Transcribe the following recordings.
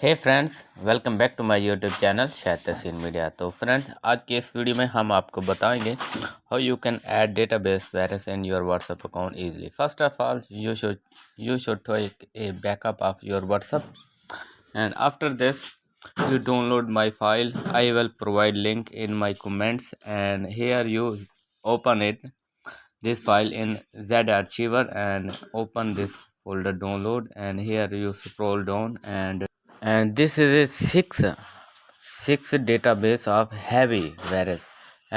Hey friends, welcome back to my YouTube channel Shahid Tahseen media. तो friends, आज के इस वीडियो में हम आपको बताएंगे how you can add database virus in your WhatsApp account easily. First of all, you should take a backup of your WhatsApp, and after this you download my file. I will provide link in my comments, and here you open this file in Z archiver and open this folder download, and here you scroll down, and this is a six database of heavy virus.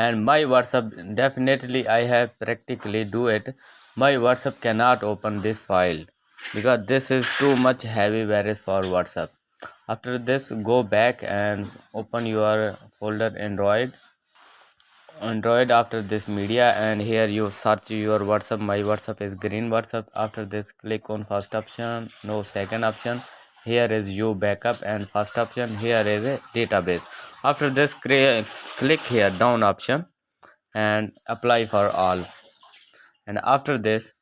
And my WhatsApp, definitely I have practically do it. My WhatsApp cannot open this file because this is too much heavy virus for WhatsApp. After this, go back and open your folder Android. After this, media, and here you search your WhatsApp. My WhatsApp is green WhatsApp. After this, click on first option, no second option. Here is you backup, and first option here is a database. After this, click here down option and apply for all. And after this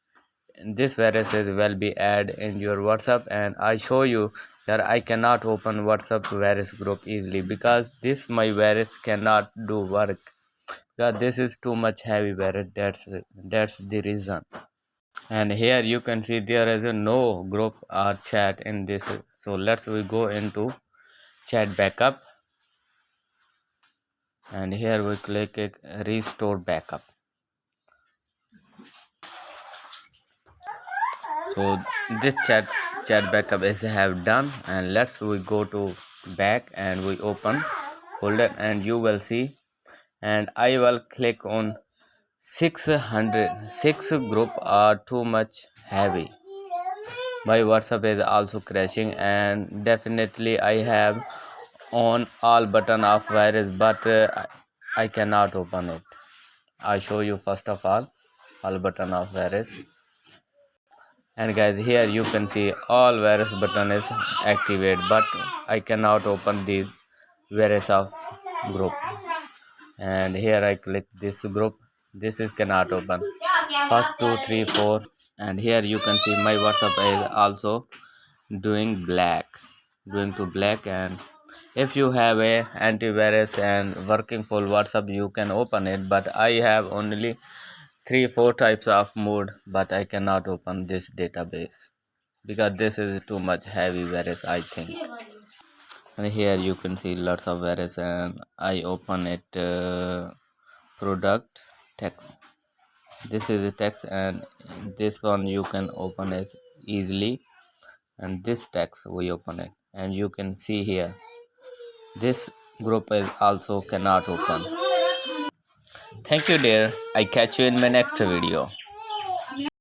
virus will be added in your WhatsApp, and I show you that I cannot open WhatsApp virus group easily because this my virus cannot do work. Yeah, this is too much heavy virus. That's the reason. And here you can see there is a no group or chat in this. So we go into chat backup, and here we click restore backup. So this chat backup is have done, and we go to back and we open folder, and you will see, and I will click on 606 group are too much heavy. My WhatsApp is also crashing, and definitely I have on all button of virus, but I cannot open it. I show you first of all button of virus, and guys, here you can see all virus button is activated, but I cannot open the virus of group. And here I click this group. This is cannot open. First 2 3 4, and here you can see my WhatsApp is also doing to black. And if you have a antivirus and working full WhatsApp, you can open it, but I have only 3 4 types of mode, but I cannot open this database because this is too much heavy virus, I think. And here you can see lots of virus, and I open it product text. This is the text, and this one you can open it easily, and this text we open it, and you can see here this group is also cannot open. Thank you dear, I catch you in my next video.